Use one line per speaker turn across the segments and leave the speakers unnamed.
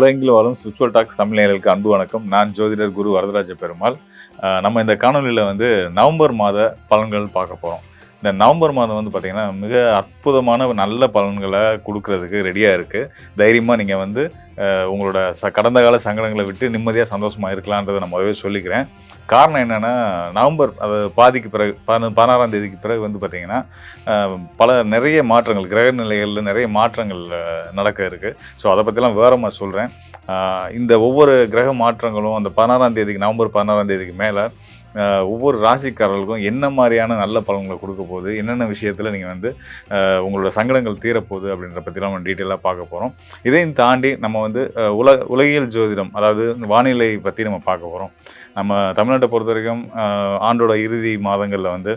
உலகெங்கிலும் வாழும் spiritual tax Tamil நேயர்களுக்கு அன்பு வணக்கம். நான் ஜோதிடர் குரு வரதராஜ பெருமாள். நம்ம இந்த காணொலியில் வந்து நவம்பர் மாத பலன்கள் பார்க்க போகிறோம். இந்த நவம்பர் மாதம் வந்து பார்த்திங்கன்னா மிக அற்புதமான நல்ல பலன்களை கொடுக்கறதுக்கு ரெடியாக இருக்குது. தைரியமாக நீங்கள் வந்து உங்களோட கடந்த கால சங்கடங்களை விட்டு நிம்மதியாக சந்தோஷமாக இருக்கலான்றதை நான் முதவே சொல்லிக்கிறேன். காரணம் என்னென்னா, நவம்பர் அது பாதிக்கு பிறகு 16ஆம் தேதிக்கு பிறகு வந்து பார்த்திங்கன்னா நிறைய மாற்றங்கள், கிரக நிலைகளில் நிறைய மாற்றங்கள் நடக்க இருக்குது. ஸோ அதை பற்றிலாம் விவரமாக சொல்கிறேன். இந்த ஒவ்வொரு கிரக மாற்றங்களும் அந்த 16ஆம் தேதிக்கு, நவம்பர் 16ஆம் தேதிக்கு மேலே ஒவ்வொரு ராசிக்காரர்களுக்கும் என்ன மாதிரியான நல்ல பலன்களை கொடுக்க போகுது, என்னென்ன விஷயத்தில் நீங்கள் வந்து உங்களோட சங்கடங்கள் தீரப்போகுது அப்படின்ற பற்றிலாம் நம்ம டீட்டெயிலாக பார்க்க போகிறோம். இதையும் தாண்டி நம்ம வந்து உலகியல் ஜோதிடம், அதாவது வானிலை பற்றி நம்ம பார்க்க போகிறோம். நம்ம தமிழ்நாட்டை பொறுத்த வரைக்கும் ஆண்டோட இறுதி மாதங்களில் வந்து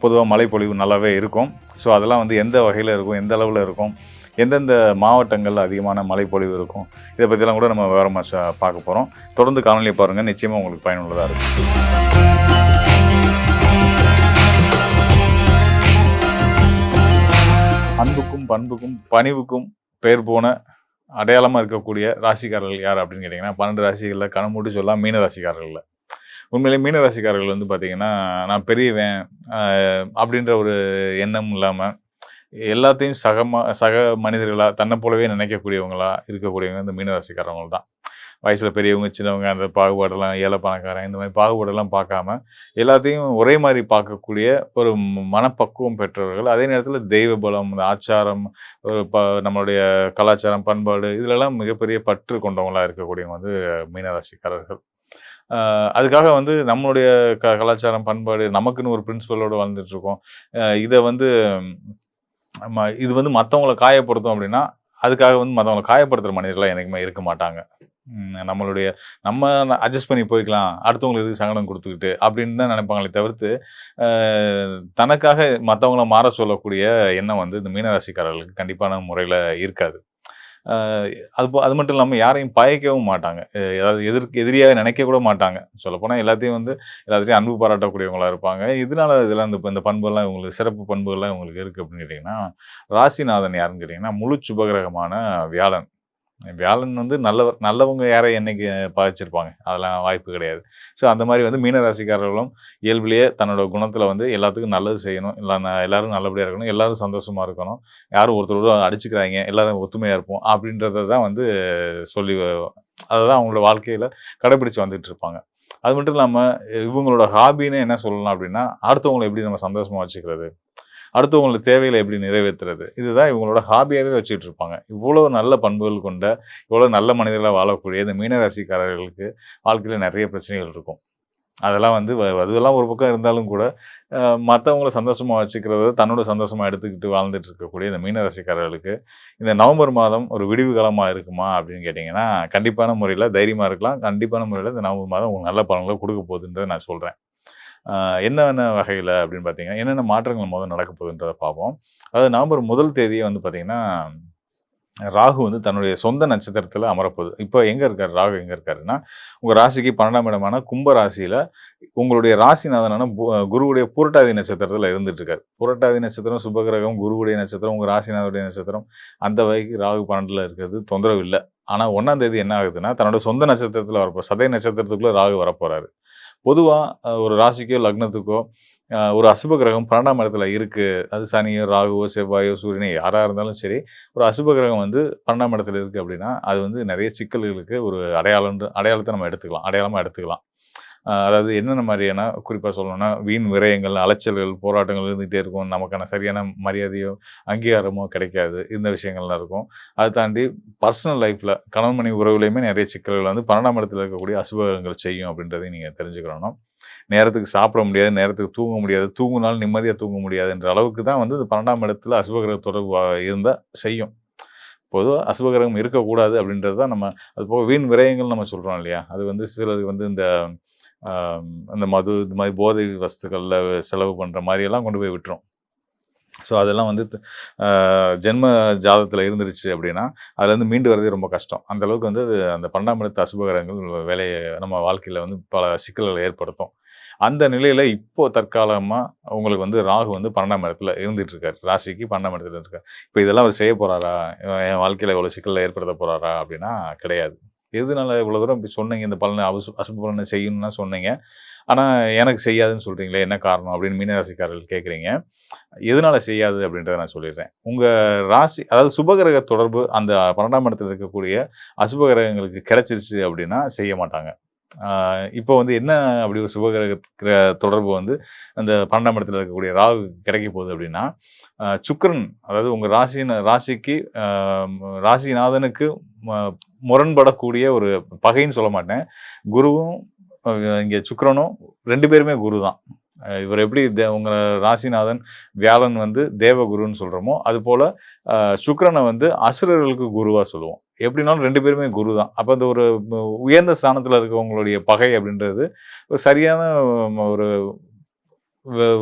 பொதுவாக மழைப்பொழிவு நல்லாவே இருக்கும். ஸோ அதெல்லாம் வந்து எந்த வகையில் இருக்கும், எந்த அளவில் இருக்கும், எந்தெந்த மாவட்டங்களில் அதிகமான மழைப்பொழிவு இருக்கும், இதை பற்றிலாம் கூட நம்ம விவரமாக பார்க்க போகிறோம். தொடர்ந்து காணொலியை பாருங்கள், நிச்சயமாக உங்களுக்கு பயனுள்ளதாக இருக்கும். அன்புக்கும் பண்புக்கும் பணிவுக்கும் பெயர் போன அடையாளமாக இருக்கக்கூடிய ராசிக்காரர்கள் யார் அப்படின்னு கேட்டிங்கன்னா, 12 ராசிகளில் கணமூட்டி சொல்லலாம் மீன ராசிக்காரர்களில். உண்மையிலே மீன ராசிக்காரர்கள் வந்து பார்த்திங்கன்னா, நான் பெரியவன் அப்படின்ற ஒரு எண்ணம் இல்லாமல் எல்லாத்தையும் சக மனிதர்களாக தன்னை போலவே நினைக்கக்கூடியவங்களா இருக்கக்கூடியவங்க இந்த மீனராசிக்காரவங்க தான். வயசில் பெரியவங்க சின்னவங்க அந்த பாகுபாடெல்லாம், ஏழை பணக்காரன் இந்த மாதிரி பாகுபாடெல்லாம் பார்க்காம எல்லாத்தையும் ஒரே மாதிரி பார்க்கக்கூடிய ஒரு மனப்பக்குவம் பெற்றவர்கள். அதே நேரத்தில் தெய்வ பலம், ஆச்சாரம், ஒரு நம்மளுடைய கலாச்சாரம், பண்பாடு இதிலெல்லாம் மிகப்பெரிய பற்று கொண்டவங்களாக இருக்கக்கூடியவங்க வந்து மீனராசிக்காரர்கள். அதுக்காக வந்து நம்மளுடைய கலாச்சாரம், பண்பாடு, நமக்குன்னு ஒரு பிரின்சிபலோடு வாழ்ந்துட்டுருக்கோம். இதை வந்து இது வந்து மற்றவங்கள காயப்படுத்தும் அப்படின்னா, அதுக்காக வந்து மற்றவங்கள காயப்படுத்துகிற மனிதர்களாக என்றைக்குமே இருக்க மாட்டாங்க. நம்ம அட்ஜஸ்ட் பண்ணி போய்க்கலாம், அடுத்தவங்களுக்கு எதுக்கு சங்கடம் கொடுத்துக்கிட்டு அப்படின்னு தான் நினைப்பாங்களே தவிர்த்து, தனக்காக மற்றவங்கள மாற சொல்லக்கூடிய எண்ணம் வந்து இந்த மீனராசிக்காரர்களுக்கு கண்டிப்பான முறையில் இருக்காது. அது மட்டும் இல்லாமல் யாரையும் பயக்கவும் மாட்டாங்க. அதாவது எதிரியாக நினைக்க கூட மாட்டாங்க. சொல்லப்போனால் எல்லாத்தையும் அன்பு பாராட்டக்கூடியவங்களாக இருப்பாங்க. இதெல்லாம் இந்த பண்புகள்லாம் இவங்களுக்கு, சிறப்பு பண்புகள்லாம் இவங்களுக்கு இருக்குது அப்படின்னு கேட்டிங்கன்னா, ராசிநாதன் யாருன்னு கேட்டிங்கன்னா, முழு சுபகிரகமான வியாழன். வியாழன் வந்து நல்லவங்க யாரையும் என்னைக்கு பாதிச்சிருப்பாங்க, அதெல்லாம் வாய்ப்பு கிடையாது. ஸோ அந்த மாதிரி வந்து மீனராசிக்காரர்களும் இயல்பிலேயே தன்னோட குணத்தில் வந்து எல்லாத்துக்கும் நல்லது செய்யணும், எல்லாரும் நல்லபடியாக இருக்கணும், எல்லாரும் சந்தோஷமாக இருக்கணும், யாரும் ஒருத்தரோடு அடிச்சுக்கிறாங்க, எல்லாரும் ஒத்துமையாக இருப்போம் அப்படின்றத தான் வந்து அதை தான் அவங்களோட வாழ்க்கையில் கடைப்பிடிச்சு வந்துட்டு இருப்பாங்க. அது மட்டும் இல்லாமல் இவங்களோட ஹாபின்னு என்ன சொல்லலாம் அப்படின்னா, அடுத்தவங்களை எப்படி நம்ம சந்தோஷமாக வச்சுக்கிறது, அடுத்தவங்களுக்கு தேவைகளை எப்படி நிறைவேற்றுறது, இதுதான் இவங்களோட ஹாபியாகவே வச்சுட்டு இருப்பாங்க. இவ்வளோ நல்ல பண்புகள் கொண்ட, இவ்வளோ நல்ல மனிதர்களாக வாழக்கூடிய இந்த மீனராசிக்காரர்களுக்கு வாழ்க்கையில் நிறைய பிரச்சனைகள் இருக்கும். அதெல்லாம் வந்து அதெல்லாம் ஒரு பக்கம் இருந்தாலும் கூட, மற்றவங்கள சந்தோஷமாக வச்சுக்கிறத தன்னோட சந்தோஷமாக எடுத்துக்கிட்டு வாழ்ந்துட்டு இருக்கக்கூடிய இந்த மீனராசிக்காரர்களுக்கு இந்த நவம்பர் மாதம் ஒரு விடிவு காலமாக இருக்குமா அப்படின்னு கேட்டிங்கன்னா, கண்டிப்பான முறையில் தைரியமாக இருக்கலாம். கண்டிப்பான முறையில் இந்த நவம்பர் மாதம் உங்களுக்கு நல்ல பலன்களை கொடுக்க போகுதுன்றதை நான் சொல்கிறேன். என்னென்ன வகையில் அப்படின்னு பார்த்தீங்கன்னா, என்னென்ன மாற்றங்கள் முதல்ல நடக்க போகுதுன்றதை பார்ப்போம். அதாவது நவம்பர் 1 தேதியே வந்து பார்த்திங்கன்னா, ராகு வந்து தன்னுடைய சொந்த நட்சத்திரத்தில் அமரப்போகுது. இப்போ எங்கே இருக்கார் ராகு, எங்கே இருக்காருன்னா, உங்கள் ராசிக்கு 12ஆம் இடமான கும்ப ராசியில் உங்களுடைய ராசிநாதனான குருவுடைய புரட்டாதி நட்சத்திரத்தில் இருந்துகிட்ருக்கார். புரட்டாதி நட்சத்திரம் சுபகிரகம், குருவுடைய நட்சத்திரம், உங்கள் ராசிநாதனுடைய நட்சத்திரம், அந்த வகைக்கு ராகு 12ல் இருக்கிறது தொந்தரவு இல்லை. ஆனால் 1ஆம் தேதி என்ன ஆகுதுன்னா, தன்னோட சொந்த நட்சத்திரத்தில் வரப்போ சதய நட்சத்திரத்துக்குள்ளே ராகு வரப்போகிறாரு. பொதுவாக ஒரு ராசிக்கோ லக்னத்துக்கோ ஒரு அசுப கிரகம் 12ஆம் இடத்துல இருக்குது, அது சனியோ ராகுவோ செவ்வாயோ சூரியனோ யாராக இருந்தாலும் சரி, ஒரு அசுப கிரகம் வந்து 12ஆம் இடத்துல இருக்குது அப்படின்னா, அது வந்து நிறைய சிக்கல்களுக்கு ஒரு அடையாளத்தை நம்ம அடையாளமாக எடுத்துக்கலாம். அதாவது என்னென்ன மாதிரியான குறிப்பாக சொல்லணும்னா, வீண் விரயங்கள், அலைச்சல்கள், போராட்டங்கள் இருந்துகிட்டே இருக்கும், நமக்கான சரியான மரியாதையோ அங்கீகாரமோ கிடைக்காது, இந்த விஷயங்கள்லாம் இருக்கும். அதை தாண்டி பர்சனல் லைஃப்பில் கணவன் மனைவி உறவுலையுமே நிறைய சிக்கல்கள் வந்து 12ஆம் இடத்துல இருக்கக்கூடிய அசுபங்கள் செய்யும் அப்படின்றதையும் நீங்கள் தெரிஞ்சுக்கணும். நேரத்துக்கு சாப்பிட முடியாது, நேரத்துக்கு தூங்க முடியாது, தூங்குனாலும் நிம்மதியாக தூங்க முடியாதுன்ற அளவுக்கு தான் வந்து இந்த 12ஆம் இடத்துல அசுபகிரக தொடர்பு இருந்தால் செய்யும். பொதுவாக அசுபகிரகம் இருக்கக்கூடாது அப்படின்றது தான் நம்ம, அது போக வீண் விரயங்கள் நம்ம சொல்கிறோம் இல்லையா, அது வந்து சிலருக்கு வந்து இந்த மது, இது மாதிரி போதை வஸ்துக்களில் செலவு பண்ணுற மாதிரியெல்லாம் கொண்டு போய் விட்டுரும். ஸோ அதெல்லாம் வந்து ஜென்ம ஜாதகத்தில் இருந்துருச்சு அப்படின்னா அதுலேருந்து மீண்டு வரதே ரொம்ப கஷ்டம். அந்த அளவுக்கு வந்து அந்த 12ஆம் இடத்து அசுபகிரகங்கள் வேலையை நம்ம வாழ்க்கையில் வந்து பல சிக்கல்களை ஏற்படுத்தும். அந்த நிலையில இப்போ தற்காலமா உங்களுக்கு வந்து ராகு வந்து 12ஆம் இடத்துல இருந்துட்டு இருக்காரு. ராசிக்கு 12ஆம் இடத்துல இருக்காரு. இப்ப இதெல்லாம் அவர் செய்ய போறாரா? என் வாழ்க்கையில இவ்வளோ சிக்கல ஏற்படுத்த போறாரா? அப்படின்னா கிடையாது. எதுனால இவ்வளோ தூரம் இப்படி சொன்னீங்க? இந்த பலன அசுப பலன செய்யணும்னு தான் சொன்னீங்க. ஆனா எனக்கு செய்யாதுன்னு சொல்றீங்களே, என்ன காரணம்? அப்படின்னு மீனராசிக்காரர்கள் கேட்குறீங்க. எதனால செய்யாது அப்படின்றத நான் சொல்லிடுறேன். உங்க ராசி அதாவது சுபகிரக தொடர்பு அந்த 12ஆம் இடத்துல இருக்கக்கூடிய அசுப கிரகங்களுக்கு கிடைச்சிருச்சு அப்படின்னா செய்ய மாட்டாங்க. ஆ இப்போ வந்து என்ன அப்படி ஒரு தொடர்பு வந்து அந்த 12ஆம் இடத்துல இருக்கக்கூடிய ராகு கிடைக்க போகுது அப்படின்னா, சுக்கிரன் அதாவது உங்க ராசிக்கு ராசிநாதனுக்கு ம முரண்படக்கூடிய ஒரு பகைன்னு சொல்ல மாட்டேன். குருவும் அ இங்க சுக்கிரனும் 2 பேருமே குரு தான். இவர் எப்படி உங்க ராசிநாதன் வியாழன் வந்து தேவகுருன்னு சொல்றோமோ, அதுபோல சுக்கிரனை வந்து அசுரர்களுக்கு குருவா சொல்லுவோம். எப்படினாலும் 2 பேருமே குரு தான். அப்ப அந்த ஒரு உயர்ந்த ஸ்தானத்துல இருக்கவங்களுடைய பகை அப்படின்றது ஒரு சரியான ஒரு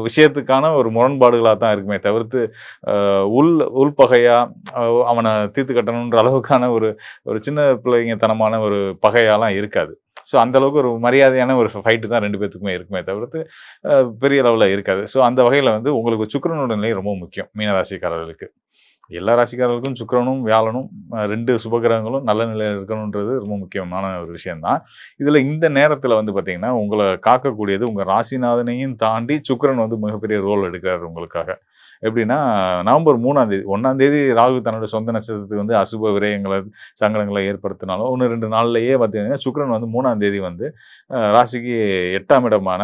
விஷயத்துக்கான ஒரு முரண்பாடுகளா தான் இருக்குமே தவிர்த்து, அ உள் உள்பகையா அவன தீர்த்து கட்டணுன்ற அளவுக்கான ஒரு ஒரு சின்ன பிள்ளைங்கத்தனமான ஒரு பகையாலாம் இருக்காது. ஸோ அந்த அளவுக்கு ஒரு மரியாதையான ஒரு ஃபைட்டு தான் 2 பேத்துக்குமே இருக்குமே தவிர்த்து, பெரிய லெவல்ல இருக்காது. ஸோ அந்த வகையில வந்து உங்களுக்கு சுக்கிரனோட நிலை ரொம்ப முக்கியம், மீன ராசிக்காரர்களுக்கு. எல்லா ராசிக்காரர்களுக்கும் சுக்கிரனும், வியாழனும் 2 சுபகிரகங்களும் நல்ல நிலையில இருக்கணுன்றது ரொம்ப முக்கியமான ஒரு விஷயம் தான். இதுல இந்த நேரத்துல வந்து பார்த்தீங்கன்னா, உங்கள காக்கக்கூடியது உங்க ராசிநாதனையும் தாண்டி சுக்கிரன் வந்து மிகப்பெரிய ரோல் எடுக்கிறாரு உங்களுக்காக. எப்படின்னா, நவம்பர் 3ஆம் தேதி 1ஆம் தேதி ராகு தன்னுடைய சொந்த நட்சத்திரத்துக்கு வந்து அசுப விரயங்கள, சங்கடங்கள ஏற்படுத்தினாலும், 1, 2 நாள்லயே பார்த்தீங்கன்னா, சுக்கிரன் வந்து 3ஆம் தேதி வந்து ராசிக்கு 8ஆம் இடமான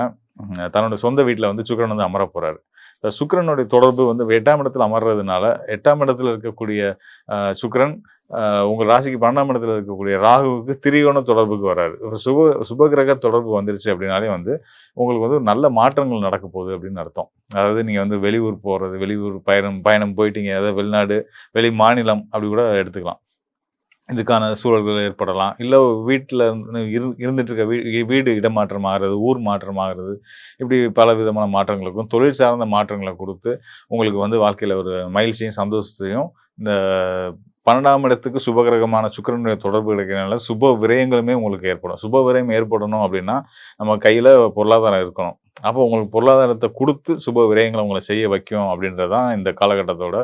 தன்னோட சொந்த வீட்ல வந்து சுக்கிரன் வந்து அமரப் போறாரு. சுக்கிரனுடைய தொடர்பு வந்து 8ஆம் இடத்துல அமர்றதுனால, 8ஆம் இடத்துல இருக்கக்கூடிய சுக்கிரன் உங்க ராசிக்கு 12ஆம் இடத்துல இருக்கக்கூடிய ராகுவுக்கு திரிகோண தொடர்புக்கு வராரு. ஒரு சுபகிரக தொடர்பு வந்துருச்சு அப்படின்னாலே வந்து, உங்களுக்கு வந்து ஒரு நல்ல மாற்றங்கள் நடக்க போகுது அப்படின்னு அர்த்தம். அதாவது நீங்க வந்து வெளியூர் போறது, வெளியூர் பயணம் பயணம் போயிட்டீங்க. அதாவது வெளிநாடு, வெளி மாநிலம் அப்படி கூட எடுத்துக்கலாம். இதுக்கான சூழல்கள் ஏற்படலாம். இல்ல வீட்ல இருந்துட்டு இருக்க வீடு இடமாற்றம் ஆகுறது, ஊர் மாற்றம் ஆகுறது, இப்படி பல விதமான மாற்றங்களுக்கும், தொழில் சார்ந்த மாற்றங்கள குடுத்து, உங்களுக்கு வந்து வாழ்க்கையில ஒரு மகிழ்ச்சியும், சந்தோஷத்தையும் இந்த 12ஆம் இடத்துக்கு சுபகிரகமான சுக்கிரனுடைய தொடர்பு கிடைக்கிறனால, சுப விரயங்களுமே உங்களுக்கு ஏற்படும். சுப விரயம் ஏற்படணும் அப்படின்னா, நம்ம கையில பொருளாதாரம் இருக்கணும். அப்போ உங்களுக்கு பொருளாதாரத்த குடுத்து, சுப விரயங்கள உங்கள செய்ய வைக்கும் அப்படின்றது தான் இந்த காலகட்டத்தோட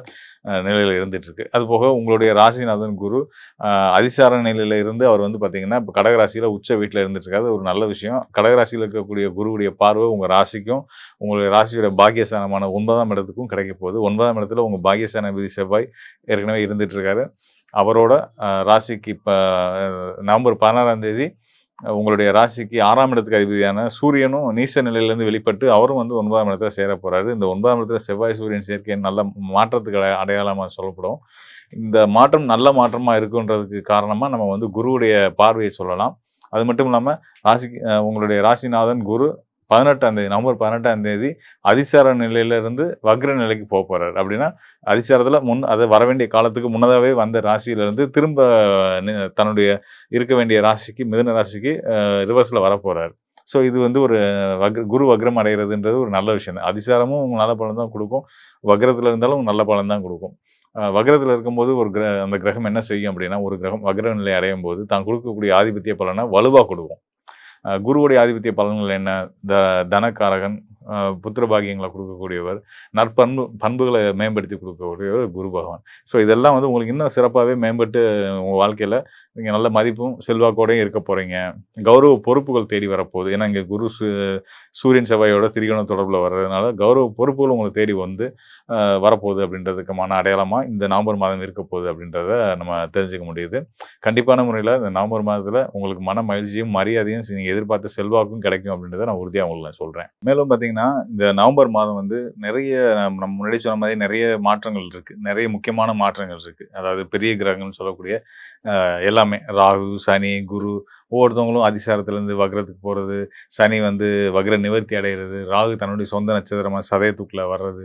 நிலையில இருந்துட்டு இருக்கு. அதுபோக உங்களுடைய ராசிநாதன் குரு அ அதிசார நிலையில இருந்து அவர் வந்து பார்த்தீங்கன்னா, இப்ப கடக ராசியில உச்ச வீட்ல இருந்துட்டு இருக்காரு. ஒரு நல்ல விஷயம். கடக ராசியில இருக்கக்கூடிய குருவுடைய பார்வை உங்க ராசிக்கும், உங்களுடைய ராசியோட பாக்கியஸ்தானமான 9ஆம் இடத்துக்கும் கிடைக்கப் போகுது. 9ஆம் இடத்துல உங்க பாக்கியஸ்தானாதிபதி செவ்வாய் ஏற்கனவே இருந்துட்டு இருக்காரு. அவரோட ராசிக்கு இப்ப நவம்பர் 16ஆம் தேதி உங்களுடைய ராசிக்கு 6ஆம் இடத்துக்கு அதிபதியான சூரியனும் நீச நிலையிலிருந்து வெளிப்பட்டு, அவரும் வந்து 9ஆம் இடத்துல சேரப் போறாரு. இந்த 9ஆம் இடத்துல செவ்வாய், சூரியன் சேர்க்கை நல்ல மாற்றத்துக்கு அடையாளமா சொல்லப்படும். இந்த மாற்றம் நல்ல மாற்றமா இருக்குன்றதுக்கு காரணமா நம்ம வந்து குருவுடைய பார்வையை சொல்லலாம். அது மட்டும் இல்லாம ராசிக்கு உங்களுடைய ராசிநாதன் குரு 18ஆம் தேதி நவம்பர் 18ஆம் தேதி அதிசார நிலையிலிருந்து வக்ர நிலைக்கு போறாரு. அப்படின்னா, அதிசாரத்துல அது வரவேண்டிய காலத்துக்கு முன்னதாவே வந்த ராசியிலிருந்து திரும்ப தன்னுடைய இருக்க வேண்டிய ராசிக்கு, மிதுன ராசிக்கு ரிவர்ஸ்ல வரப்போறாரு. ஸோ இது வந்து ஒரு குரு வக்ரம் அடைகிறதுன்றது ஒரு நல்ல விஷயம் தான். அதிசாரமும் நல்ல பலன் தான் குடுக்கும். வக்ரத்துல இருந்தாலும் நல்ல பலன் தான் குடுக்கும். வக்ரத்துல இருக்கும்போது ஒரு அந்த கிரகம் என்ன செய்யும் அப்படின்னா, ஒரு கிரகம் வக்ர நிலை அடையும்போது தான் குடுக்கக்கூடிய ஆதிபத்திய பலன வலுவா குடுக்கும். குருவுடைய ஆதிபத்திய பலன்கள் என்ன? தனக்காரகன், புத்திர பாக்கியங்கள குடுக்கக்கூடியவர், பண்புகள மேம்படுத்தி குடுக்கக்கூடியவர் குரு பகவான். ஸோ இதெல்லாம் வந்து உங்களுக்கு இன்னும் சிறப்பாவே மேம்பட்டு உங்க வாழ்க்கையில நீங்க நல்ல மதிப்பும், செல்வாக்கோடையும் இருக்க போறீங்க. கௌரவ பொறுப்புகள் தேடி வரப்போகுது. ஏன்னா, இங்க குரு சூரியன், செவ்வாயோட திரிகோண தொடர்புல வர்றதுனால, கௌரவ பொறுப்புகள் உங்கள தேடி வந்து வரப்போகுது அப்படின்றதுக்குமான அடையாளமா இந்த நவம்பர் மாதம் இருக்க போகுது அப்படின்றத நம்ம தெரிஞ்சுக்க முடியுது. கண்டிப்பான முறையில இந்த நவம்பர் மாதத்துல உங்களுக்கு மன மகிழ்ச்சியும், மரியாதையும் நீங்க எதிர்பார்த்த செல்வாக்கும் கிடைக்கும் அப்படின்றத நான் உறுதியா உங்களுக்கு நான் சொல்றேன். மேலும் பார்த்தீங்கன்னா, இந்த நவம்பர் மாதம் வந்து நிறைய நம்ம முன்னாடி சொன்ன மாதிரி நிறைய மாற்றங்கள் இருக்கு. நிறைய முக்கியமான மாற்றங்கள் இருக்கு. அதாவது பெரிய கிரகங்கள்னு சொல்லக்கூடிய எல்லாமே ராகு, சனி, குரு ஒவ்வொருத்தவங்களும் அதிசாரத்திலேருந்து வக்ரத்துக்கு போறது, சனி வந்து வக்ர நிவர்த்தி அடையிறது, ராகு தன்னுடைய சொந்த நட்சத்திரமா சதயத்துக்குள்ள வர்றது.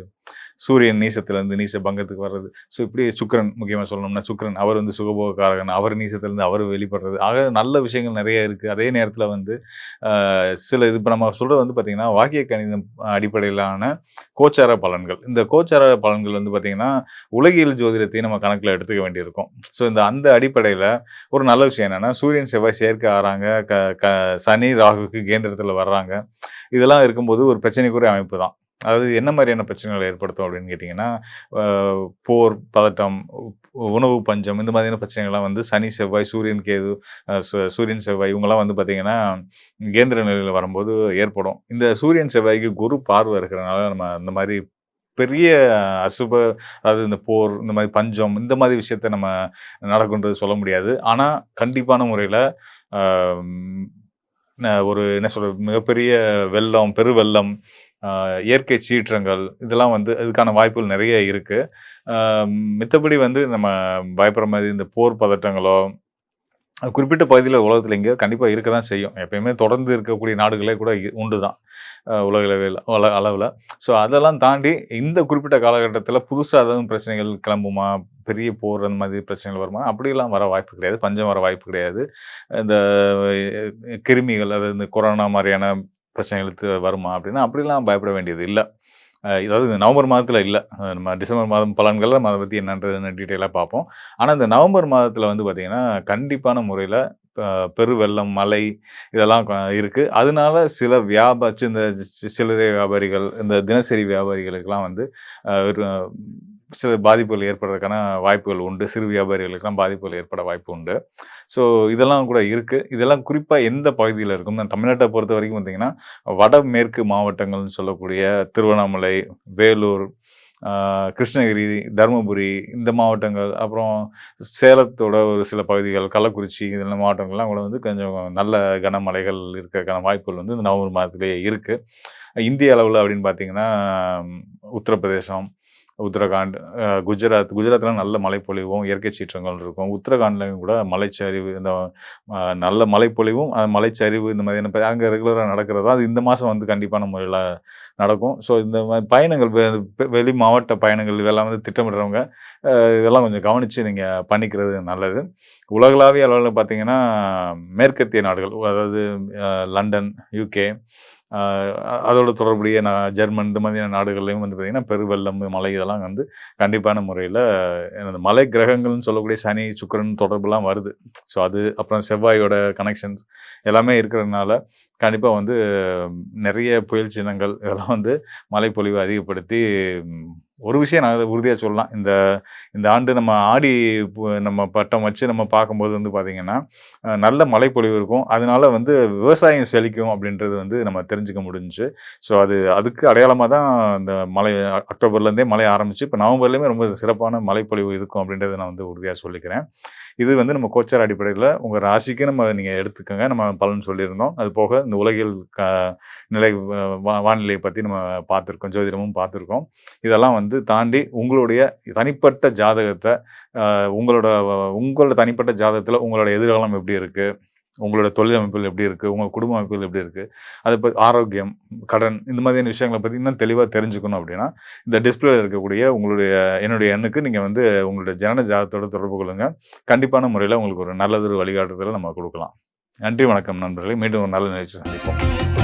சூரியன் நீசத்திலேருந்து நீச பங்கத்துக்கு வர்றது. ஸோ இப்படி சுக்கிரன் முக்கியமா சொல்லணும்னா சுக்கிரன் அவர் வந்து சுகபோகக்காரகன். அவர் நீசத்திலேருந்து அவர் வெளிப்படுறது. ஆக நல்ல விஷயங்கள் நெறைய இருக்கு. அதே நேரத்தில வந்து சில இது இப்ப நம்ம சொல்றது வந்து பார்த்தீங்கன்னா, வாக்கிய கணிதம் அடிப்படையிலான கோச்சார பலன்கள். இந்த கோச்சார பலன்கள் வந்து பார்த்தீங்கன்னா, உலகியல் ஜோதிடத்தையும் நம்ம கணக்குல எடுத்துக்க வேண்டியிருக்கும். ஸோ அந்த அடிப்படையில ஒரு நல்ல விஷயம் என்னன்னா, சூரியன், செவ்வாய் சேர்க்கை ஆறாங்க. க க சனி, ராகுக்கு கேந்திரத்தில வர்றாங்க. இதெல்லாம் இருக்கும்போது ஒரு பிரச்சனைக்குரிய அமைப்பு தான். அதாவது என்ன மாதிரியான பிரச்சனைகள ஏற்படுத்தும் அப்படின்னு கேட்டீங்கன்னா, அ போர், பதட்டம், உணவு பஞ்சம் இந்த மாதிரியான பிரச்சனைகள்லாம் வந்து சனி, செவ்வாய், சூரியன், கேது, சூரியன், செவ்வாய் இவங்கலாம் வந்து பார்த்தீங்கன்னா, கேந்திர நிலையில வரும்போது ஏற்படும். இந்த சூரியன், செவ்வாய்க்கு குரு பார்வை இருக்கிறனால நம்ம இந்த மாரி பெரிய அசுப அதாவது இந்த போர், இந்த மாரி பஞ்சம், இந்த மாரி விஷயத்த நம்ம நடக்கும்ன்றது சொல்ல முடியாது. ஆனா, கண்டிப்பான முறையில அ ம் ஒரு என்ன சொல்றது, மிகப்பெரிய வெள்ளம், பெருவெள்ளம், அ இயற்கை சீற்றங்கள் இதெல்லாம் வந்து இதுக்கான வாய்ப்புகள் நெறைய இருக்கு. அ மித்தபடி வந்து நம்ம பயப்படுற மாரி இந்த போர் பதட்டங்களோ அது குறிப்பிட்ட பகுதியில உலகத்துல எங்கேயோ கண்டிப்பா இருக்க தான் செய்யும். எப்பயுமே தொடர்ந்து இருக்கக்கூடிய நாடுகளே கூட உண்டு தான். உலக அளவில் அளவுல. ஸோ அதெல்லாம் தாண்டி இந்த குறிப்பிட்ட காலகட்டத்தில புதுசா எதுவும் பிரச்சனைகள் கிளம்புமா? பெரிய போர் அந்த மாதிரி பிரச்சனைகள் வருமா? அப்படிலாம் வர வாய்ப்பு கிடையாது. பஞ்சம் வர வாய்ப்பு கிடையாது. இந்த கிருமிகள் அதாவது இந்த கொரோனா மாரியான பிரச்சனைகளுக்கு வருமா? அப்படின்னா அப்படிலாம் பயப்பட வேண்டியது இல்ல. அதாவது இந்த நவம்பர் மாதத்துல இல்ல. நம்ம டிசம்பர் மாதம் பலன்கள்ல நம்ம அத பத்தி என்னன்றதுன்னு டீட்டெயிலா பார்ப்போம். ஆனா, இந்த நவம்பர் மாதத்துல வந்து பார்த்தீங்கன்னா, கண்டிப்பான முறையில அ பெருவெள்ளம், மழை இதெல்லாம் இருக்கு. அதனால சில இந்த சில்லறை வியாபாரிகள், இந்த தினசரி வியாபாரிகளுக்கெல்லாம் வந்து ஒரு சில பாதிப்புகள் ஏற்படுறதுக்கான வாய்ப்புகள் உண்டு. சிறு வியாபாரிகளுக்கெல்லாம் பாதிப்புகள் ஏற்பட வாய்ப்பு உண்டு. ஸோ இதெல்லாம் கூட இருக்கு. இதெல்லாம் குறிப்பா எந்த பகுதியில இருக்கும்? தமிழ்நாட்ட பொறுத்தவரைக்கும் பார்த்தீங்கன்னா, வடமேற்கு மாவட்டங்கள்னு சொல்லக்கூடிய திருவண்ணாமலை, வேலூர், ஆ கிருஷ்ணகிரி, தருமபுரி இந்த மாவட்டங்கள், அப்புறம் சேலத்தோட ஒரு சில பகுதிகள், கள்ளக்குறிச்சி இந்த மாவட்டங்கள்லாம் கூட வந்து கொஞ்சம் நல்ல கனமழைகள் இருக்கறதுக்கான வாய்ப்புகள் வந்து இந்த நவம்பர் மாதத்திலேயே இருக்கு. இந்திய அளவுல அப்படின்னு பார்த்தீங்கன்னா, உத்தரப்பிரதேசம், உத்தரகாண்ட், குஜராத்ல நல்ல மழைப்பொழிவும், இயற்கை சீற்றங்கள் இருக்கும். உத்தரகாண்ட்லயும் கூட மலைச்சரிவு இந்த நல்ல மழைப்பொழிவும், மலைச்சரிவு இந்த மாதிரியான அங்க ரெகுலரா நடக்கிறது தான். அது இந்த மாசம் வந்து கண்டிப்பான முறையில நடக்கும். ஸோ இந்த மாரி பயணங்கள் வெளி மாவட்ட பயணங்கள் இதெல்லாம் வந்து திட்டமிடுறவங்க, இதெல்லாம் கொஞ்சம் கவனிச்சு நீங்க பண்ணிக்கிறது நல்லது. உலகளாவிய அளவுல பார்த்தீங்கன்னா, மேற்கத்திய நாடுகள் அதாவது லண்டன், யுகே, அ அதோட தொடர்புடைய ஜெர்மன் இந்த மாதிரியான நாடுகள்லயும் வந்து பார்த்தீங்கன்னா, பெருவெள்ளம், மழை இதெல்லாம் வந்து கண்டிப்பான முறையில எனது மலை கிரகங்கள்னு சொல்லக்கூடிய சனி, சுக்கிரன் தொடர்புலாம் வருது. ஸோ அது அப்புறம் செவ்வாயோட கனெக்ஷன்ஸ் எல்லாமே இருக்கிறதுனால, கண்டிப்பா வந்து நெறைய புயல் சின்னங்கள் இதெல்லாம் வந்து மழைப்பொழிவு அதிகப்படுத்தி ம் ஒரு விஷயம் நான் உறுதியா சொல்லலாம். இந்த இந்த ஆண்டு நம்ம ஆடி நம்ம பட்டம் வச்சு நம்ம பார்க்கும்போது வந்து பார்த்தீங்கன்னா, நல்ல மழைப்பொழிவு இருக்கும். அதனால வந்து விவசாயம் செழிக்கும் அப்படின்றது வந்து நம்ம தெரிஞ்சுக்க முடிஞ்சுச்சு. ஸோ அதுக்கு அடையாளமா தான் இந்த மழை அக்டோபர்லேருந்தே மழை ஆரம்பிச்சு, இப்ப நவம்பர்லயுமே ரொம்ப சிறப்பான மழைப்பொழிவு இருக்கும் அப்படின்றத நான் வந்து உறுதியா சொல்லிக்கிறேன். இது வந்து நம்ம கோச்சார அடிப்படையில உங்க ராசிக்கு நீங்க எடுத்துக்கங்க. நம்ம பலன் சொல்லியிருந்தோம். அது போக இந்த உலகியல் நிலை வானிலைய பத்தி நம்ம பார்த்துருக்கோம். ஜோதிடமும் பார்த்துருக்கோம். இதெல்லாம் வந்து தாண்டி உங்களுடைய தனிப்பட்ட ஜாதகத்த உங்களோட தனிப்பட்ட ஜாதகத்துல உங்களோட எதிர்காலம் எப்படி இருக்கு? உங்களோட தொழில் அமைப்புகள் எப்படி இருக்கு? உங்க குடும்ப அமைப்புகள் எப்படி இருக்கு? அது ஆரோக்கியம், கடன் இந்த மாதிரியான விஷயங்கள பத்தி இன்னும் தெளிவா தெரிஞ்சுக்கணும் அப்படின்னா, இந்த டிஸ்ப்ளேல இருக்கக்கூடிய என்னுடைய எண்ணுக்கு நீங்க வந்து உங்களுடைய ஜனன ஜாதகத்தோட தொடர்பு கொள்ளுங்க. கண்டிப்பான முறையில உங்களுக்கு ஒரு நல்லதொரு வழிகாட்டுதல நம்ம குடுக்கலாம். நன்றி, வணக்கம் நண்பர்களே. மீண்டும் ஒரு நல்ல நிகழ்ச்சியில் சந்திப்போம்.